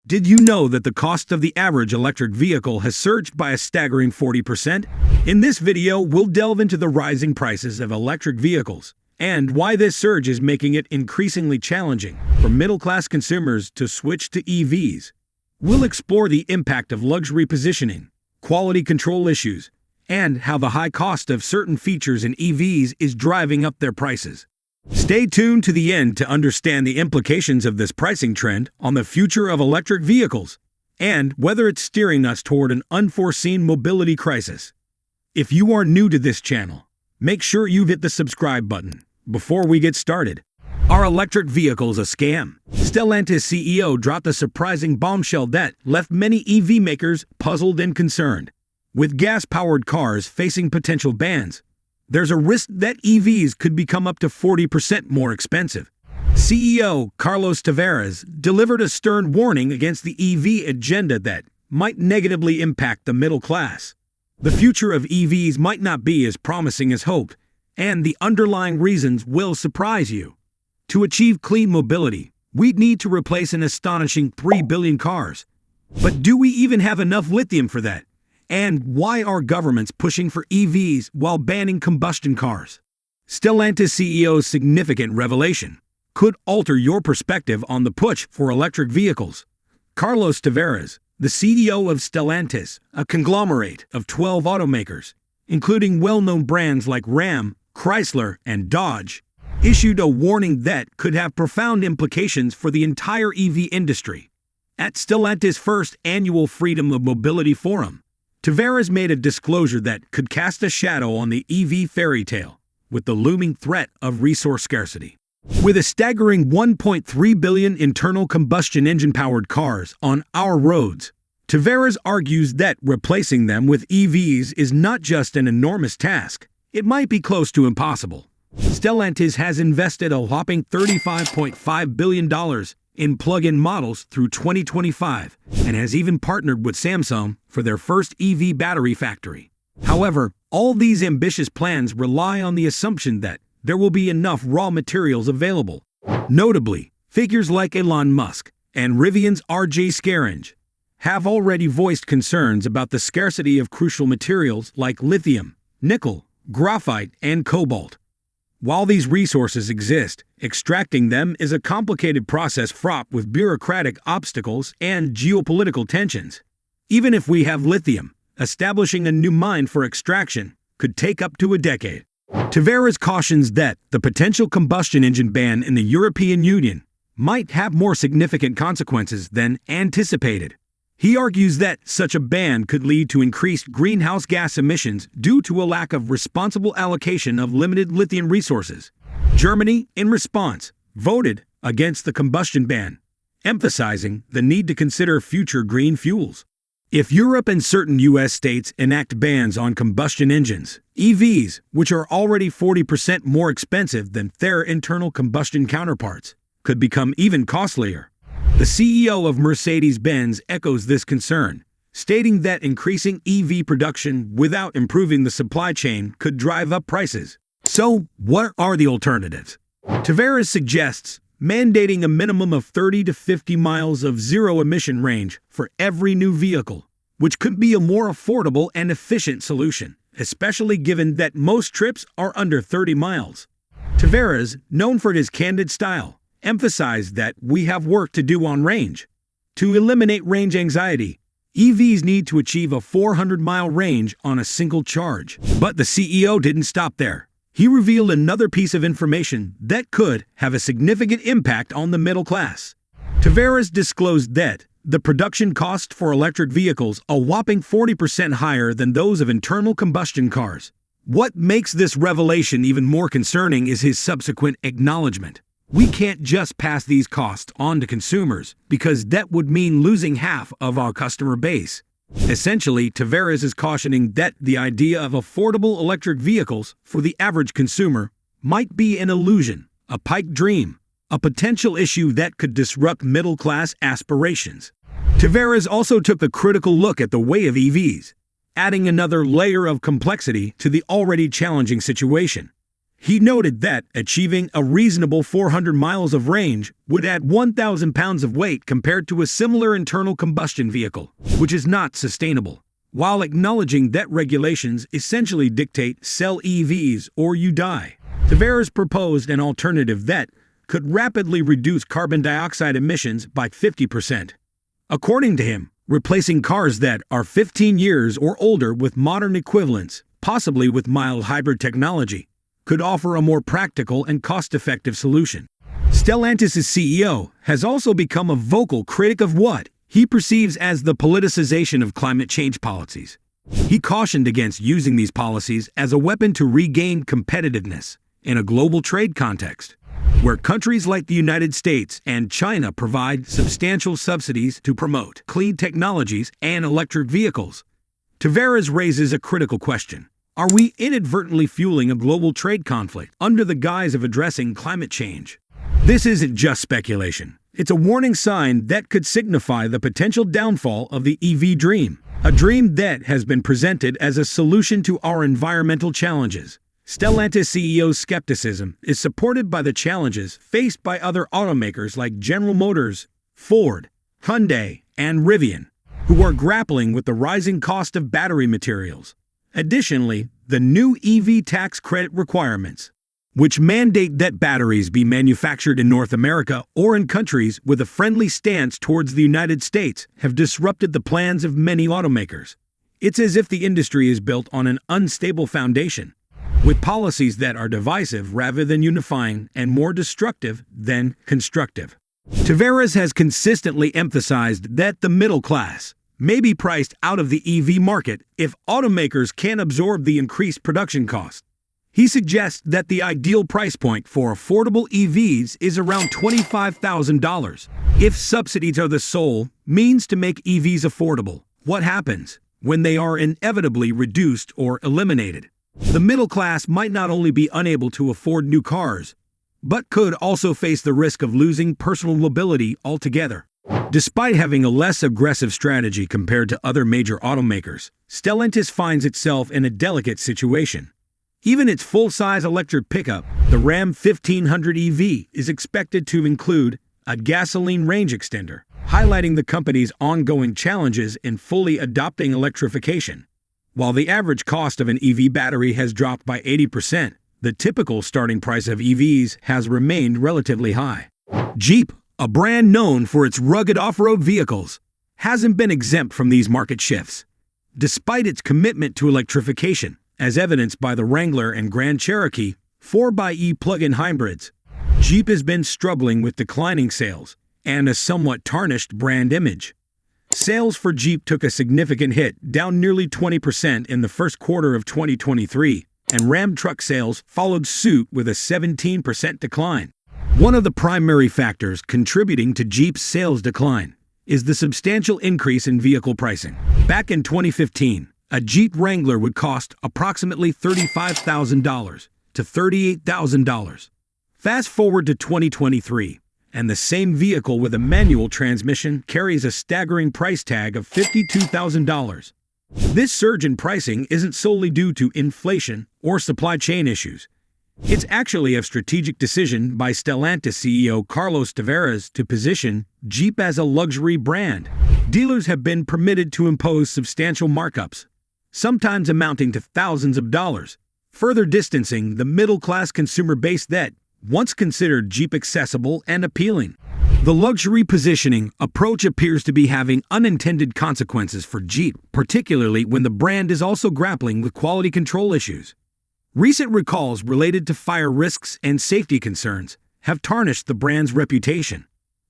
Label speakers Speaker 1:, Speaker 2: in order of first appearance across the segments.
Speaker 1: Did you know that the cost of the average electric vehicle has surged by a staggering 40%? In this video, we'll delve into the rising prices of electric vehicles and why this surge is making it increasingly challenging for middle-class consumers to switch to EVs. We'll explore the impact of luxury positioning, quality control issues, and how the high cost of certain features in EVs is driving up their prices. Stay tuned to the end to understand the implications of this pricing trend on the future of electric vehicles and whether it's steering us toward an unforeseen mobility crisis. If you are new to this channel, make sure you've hit the subscribe button before we get started. Are electric vehicles a scam? Stellantis CEO dropped a surprising bombshell that left many EV makers puzzled and concerned. With gas-powered cars facing potential bans, there's a risk that EVs could become up to 40% more expensive. CEO Carlos Tavares delivered a stern warning against the EV agenda that might negatively impact the middle class. The future of EVs might not be as promising as hoped, and the underlying reasons will surprise you. To achieve clean mobility, we'd need to replace an astonishing 3 billion cars. But do we even have enough lithium for that? And why are governments pushing for EVs while banning combustion cars? Stellantis CEO's significant revelation could alter your perspective on the push for electric vehicles. Carlos Tavares, the CEO of Stellantis, a conglomerate of 12 automakers, including well-known brands like Ram, Chrysler, and Dodge, issued a warning that could have profound implications for the entire EV industry. At Stellantis' first annual Freedom of Mobility Forum, Tavares made a disclosure that could cast a shadow on the EV fairy tale, with the looming threat of resource scarcity. With a staggering 1.3 billion internal combustion engine-powered cars on our roads, Tavares argues that replacing them with EVs is not just an enormous task, it might be close to impossible. Stellantis has invested a whopping $35.5 billion in plug-in models through 2025 and has even partnered with Samsung for their first EV battery factory. However, all these ambitious plans rely on the assumption that there will be enough raw materials available. Notably, figures like Elon Musk and Rivian's R.J. Scaringe have already voiced concerns about the scarcity of crucial materials like lithium, nickel, graphite, and cobalt. While these resources exist, extracting them is a complicated process fraught with bureaucratic obstacles and geopolitical tensions. Even if we have lithium, establishing a new mine for extraction could take up to a decade. Tavares cautions that the potential combustion engine ban in the European Union might have more significant consequences than anticipated. He argues that such a ban could lead to increased greenhouse gas emissions due to a lack of responsible allocation of limited lithium resources. Germany, in response, voted against the combustion ban, emphasizing the need to consider future green fuels. If Europe and certain U.S. states enact bans on combustion engines, EVs, which are already 40% more expensive than their internal combustion counterparts, could become even costlier. The CEO of Mercedes-Benz echoes this concern, stating that increasing EV production without improving the supply chain could drive up prices. So, what are the alternatives? Tavares suggests mandating a minimum of 30 to 50 miles of zero-emission range for every new vehicle, which could be a more affordable and efficient solution, especially given that most trips are under 30 miles. Tavares, known for his candid style, emphasized that we have work to do on range. To eliminate range anxiety, EVs need to achieve a 400-mile range on a single charge. But the CEO didn't stop there. He revealed another piece of information that could have a significant impact on the middle class. Tavares disclosed that the production cost for electric vehicles a whopping 40% higher than those of internal combustion cars. What makes this revelation even more concerning is his subsequent acknowledgement. We can't just pass these costs on to consumers because that would mean losing half of our customer base. Essentially, Tavares is cautioning that the idea of affordable electric vehicles for the average consumer might be an illusion, a pipe dream, a potential issue that could disrupt middle-class aspirations. Tavares also took a critical look at the way of EVs, adding another layer of complexity to the already challenging situation. He noted that achieving a reasonable 400 miles of range would add 1,000 pounds of weight compared to a similar internal combustion vehicle, which is not sustainable, while acknowledging that regulations essentially dictate sell EVs or you die. Tavares proposed an alternative that could rapidly reduce carbon dioxide emissions by 50%. According to him, replacing cars that are 15 years or older with modern equivalents, possibly with mild hybrid technology, could offer a more practical and cost-effective solution. Stellantis' CEO has also become a vocal critic of what he perceives as the politicization of climate change policies. He cautioned against using these policies as a weapon to regain competitiveness in a global trade context, where countries like the United States and China provide substantial subsidies to promote clean technologies and electric vehicles. Tavares raises a critical question. Are we inadvertently fueling a global trade conflict under the guise of addressing climate change? This isn't just speculation. It's a warning sign that could signify the potential downfall of the EV dream, a dream that has been presented as a solution to our environmental challenges. Stellantis CEO's skepticism is supported by the challenges faced by other automakers like General Motors, Ford, Hyundai, and Rivian, who are grappling with the rising cost of battery materials. Additionally, the new EV tax credit requirements, which mandate that batteries be manufactured in North America or in countries with a friendly stance towards the United States, have disrupted the plans of many automakers. It's as if the industry is built on an unstable foundation, with policies that are divisive rather than unifying and more destructive than constructive. Tavares has consistently emphasized that the middle class may be priced out of the EV market if automakers can't absorb the increased production cost. He suggests that the ideal price point for affordable EVs is around $25,000. If subsidies are the sole means to make EVs affordable, what happens when they are inevitably reduced or eliminated? The middle class might not only be unable to afford new cars, but could also face the risk of losing personal mobility altogether. Despite having a less aggressive strategy compared to other major automakers, Stellantis finds itself in a delicate situation. Even its full-size electric pickup, the Ram 1500 EV, is expected to include a gasoline range extender, highlighting the company's ongoing challenges in fully adopting electrification. While the average cost of an EV battery has dropped by 80%, the typical starting price of EVs has remained relatively high. Jeep, a brand known for its rugged off-road vehicles, hasn't been exempt from these market shifts. Despite its commitment to electrification, as evidenced by the Wrangler and Grand Cherokee 4xe plug-in hybrids, Jeep has been struggling with declining sales and a somewhat tarnished brand image. Sales for Jeep took a significant hit, down nearly 20% in the first quarter of 2023, and Ram truck sales followed suit with a 17% decline. One of the primary factors contributing to Jeep's sales decline is the substantial increase in vehicle pricing. Back in 2015, a Jeep Wrangler would cost approximately $35,000 to $38,000. Fast forward to 2023, and the same vehicle with a manual transmission carries a staggering price tag of $52,000. This surge in pricing isn't solely due to inflation or supply chain issues. It's actually a strategic decision by Stellantis CEO Carlos Tavares to position Jeep as a luxury brand. Dealers have been permitted to impose substantial markups, sometimes amounting to thousands of dollars, further distancing the middle-class consumer base that once considered Jeep accessible and appealing. The luxury positioning approach appears to be having unintended consequences for Jeep, particularly when the brand is also grappling with quality control issues. Recent recalls related to fire risks and safety concerns have tarnished the brand's reputation.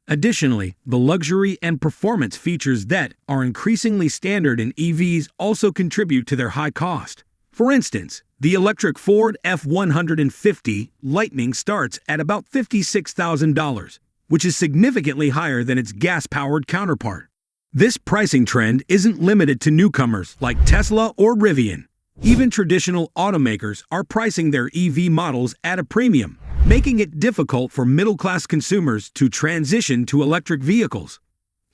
Speaker 1: Additionally, the luxury and performance features that are increasingly standard in EVs also contribute to their high cost. For instance, the electric Ford F-150 Lightning starts at about $56,000, which is significantly higher than its gas-powered counterpart. This pricing trend isn't limited to newcomers like Tesla or Rivian. Even traditional automakers are pricing their EV models at a premium, making it difficult for middle-class consumers to transition to electric vehicles.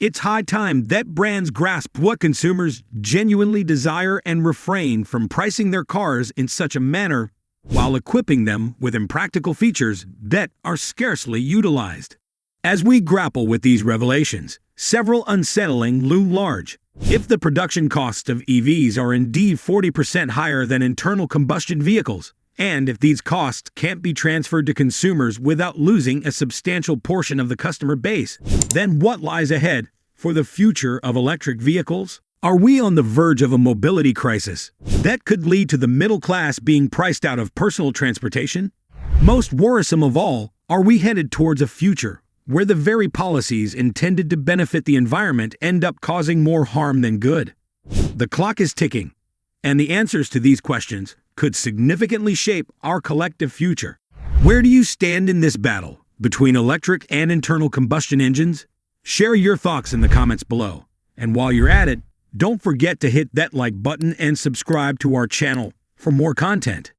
Speaker 1: It's high time that brands grasp what consumers genuinely desire and refrain from pricing their cars in such a manner while equipping them with impractical features that are scarcely utilized. As we grapple with these revelations, several unsettling loom large. If the production costs of EVs are indeed 40% higher than internal combustion vehicles, and if these costs can't be transferred to consumers without losing a substantial portion of the customer base, then what lies ahead for the future of electric vehicles? Are we on the verge of a mobility crisis that could lead to the middle class being priced out of personal transportation? Most worrisome of all, are we headed towards a future where the very policies intended to benefit the environment end up causing more harm than good? The clock is ticking, and the answers to these questions could significantly shape our collective future. Where do you stand in this battle between electric and internal combustion engines? Share your thoughts in the comments below. And while you're at it, don't forget to hit that like button and subscribe to our channel for more content.